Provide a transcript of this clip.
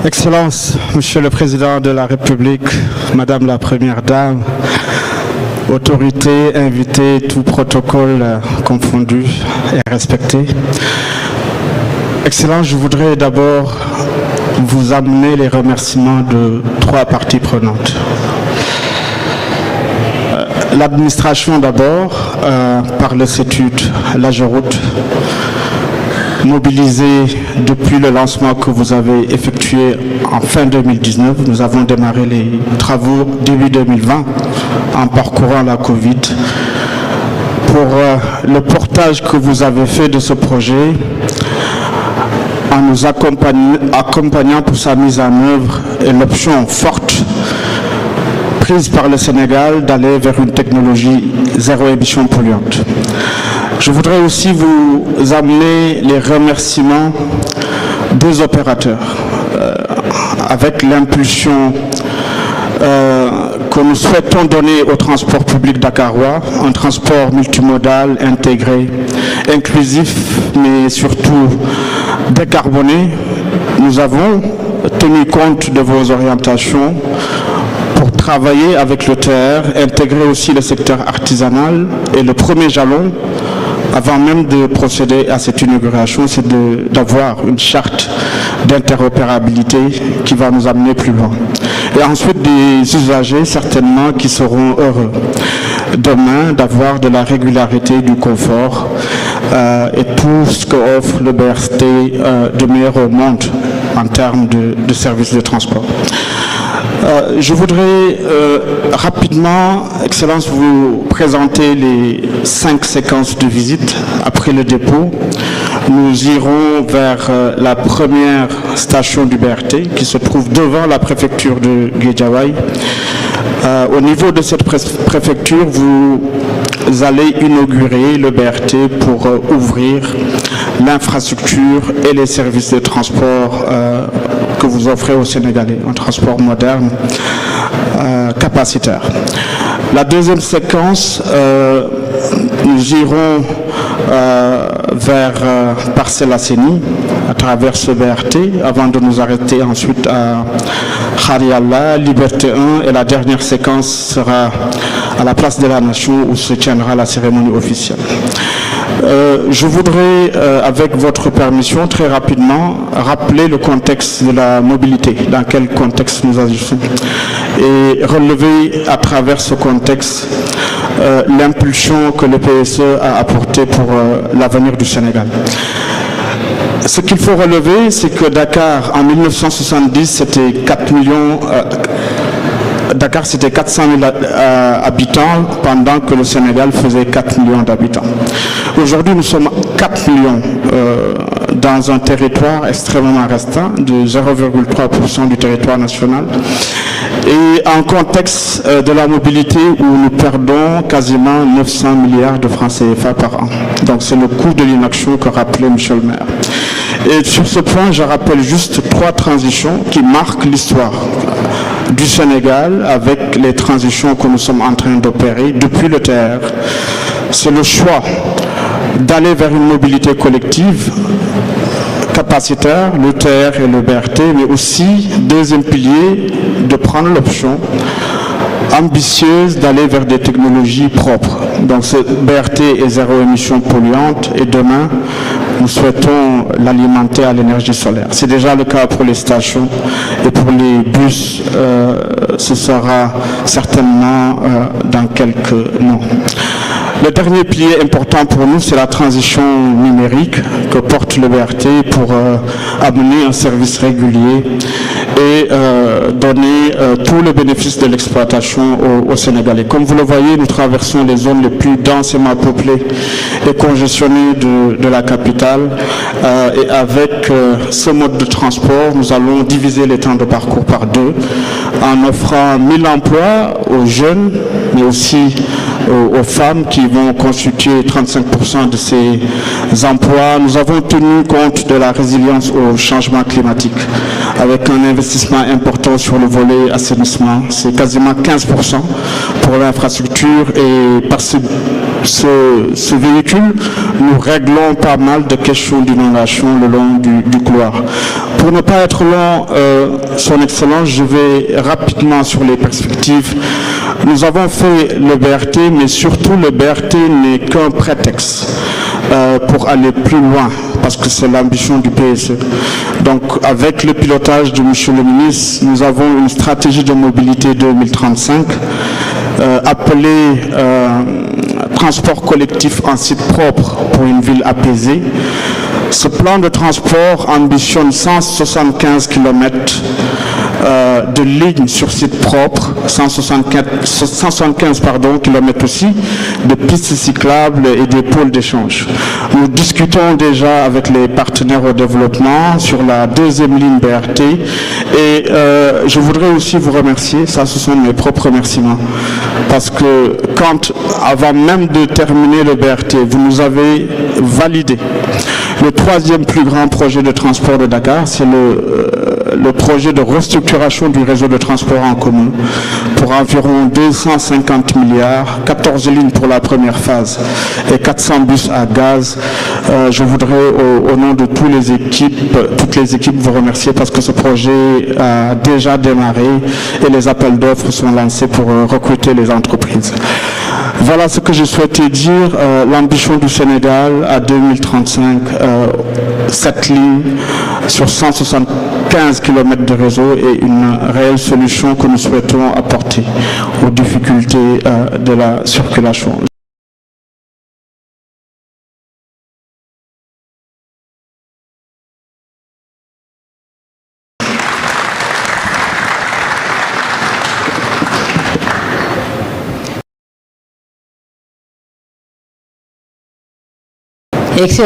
Excellences, Monsieur le Président de la République, Madame la Première Dame, autorités, invités, tout protocole confondu et respecté. Excellences, je voudrais d'abord vous amener les remerciements de trois parties prenantes. L'administration d'abord, par le CETUD, l'AGEROUTE, mobilisé depuis le lancement que vous avez effectué en fin 2019. Nous avons démarré les travaux début 2020 en parcourant la Covid. Pour le portage que vous avez fait de ce projet, en nous accompagnant pour sa mise en œuvre et l'option forte prise par le Sénégal d'aller vers une technologie zéro émission polluante. Je voudrais aussi vous amener les remerciements des opérateurs avec l'impulsion que nous souhaitons donner au transport public dakarois, un transport multimodal, intégré, inclusif, mais surtout décarboné. Nous avons tenu compte de vos orientations pour travailler avec le TER, intégrer aussi le secteur artisanal et le premier jalon avant même de procéder à cette inauguration, c'est d'avoir une charte d'interopérabilité qui va nous amener plus loin. Et ensuite des usagers certainement qui seront heureux demain d'avoir de la régularité, du confort et tout ce qu'offre le BRT de meilleur au monde en termes de services de transport. Je voudrais rapidement, Excellence, vous présenter les 5 séquences de visite. Après le dépôt, nous irons vers la première station du BRT qui se trouve devant la préfecture de Guédiawaye. Au niveau de cette préfecture, vous allez inaugurer le BRT pour ouvrir l'infrastructure et les services de transport que vous offrez aux Sénégalais, un transport moderne, capacitaire. La deuxième séquence, nous irons vers Parcelles Assainies à travers ce BRT avant de nous arrêter ensuite à Khariala, Liberté 1 et la dernière séquence sera à la place de la Nation où se tiendra la cérémonie officielle. Je voudrais, avec votre permission, très rapidement, rappeler le contexte de la mobilité, dans quel contexte nous agissons, et relever à travers ce contexte l'impulsion que le PSE a apportée pour l'avenir du Sénégal. Ce qu'il faut relever, c'est que Dakar, en 1970, c'était 4 millions... Dakar, c'était 400 000 habitants, pendant que le Sénégal faisait 4 millions d'habitants. Aujourd'hui, nous sommes 4 millions dans un territoire extrêmement restreint, de 0,3% du territoire national. Et en contexte de la mobilité où nous perdons quasiment 900 milliards de francs CFA par an. Donc c'est le coût de l'inaction que rappelait M. le maire. Et sur ce point, je rappelle juste 3 transitions qui marquent l'histoire du Sénégal avec les transitions que nous sommes en train d'opérer depuis le TER. C'est le choix d'aller vers une mobilité collective capacitaire, le TER et le BRT, mais aussi, deuxième pilier, de prendre l'option ambitieuse d'aller vers des technologies propres. Donc ce BRT est zéro émission polluante et demain, nous souhaitons l'alimenter à l'énergie solaire. C'est déjà le cas pour les stations et pour les bus, ce sera certainement dans quelques mois. Le dernier pilier important pour nous, c'est la transition numérique que porte le BRT pour amener un service régulier et donner tout le bénéfice de l'exploitation aux Sénégalais. Comme vous le voyez, nous traversons les zones les plus densément peuplées et congestionnées de la capitale. Et avec ce mode de transport, nous allons diviser les temps de parcours par 2 en offrant 1000 emplois aux jeunes, mais aussi aux femmes qui vont constituer 35% de ces emplois. Nous avons tenu compte de la résilience au changement climatique avec un investissement important sur le volet assainissement. C'est quasiment 15% pour l'infrastructure et par ce véhicule, nous réglons pas mal de questions d'inondation le long du couloir. Pour ne pas être long, Son Excellence, je vais rapidement sur les perspectives. Nous avons fait le BRT, mais surtout le BRT n'est qu'un prétexte pour aller plus loin, parce que c'est l'ambition du PSE. Donc, avec le pilotage de M. le ministre, nous avons une stratégie de mobilité 2035 appelée transport collectif en site propre pour une ville apaisée. Ce plan de transport ambitionne 175 km de lignes sur site propre, 175 km aussi de pistes cyclables et des pôles d'échange. Nous discutons déjà avec les partenaires au développement sur la deuxième ligne BRT et je voudrais aussi vous remercier, ça ce sont mes propres remerciements, parce que avant même de terminer le BRT, vous nous avez validé le troisième plus grand projet de transport de Dakar, c'est le projet de restructuration du réseau de transport en commun pour environ 250 milliards, 14 lignes pour la première phase et 400 bus à gaz. Je voudrais, au nom de toutes les équipes, vous remercier parce que ce projet a déjà démarré et les appels d'offres sont lancés pour recruter les entreprises. Voilà ce que je souhaitais dire. L'ambition du Sénégal à 2035, 7 lignes sur 175 km de réseau est une réelle solution que nous souhaitons apporter aux difficultés de la circulation. Excellent.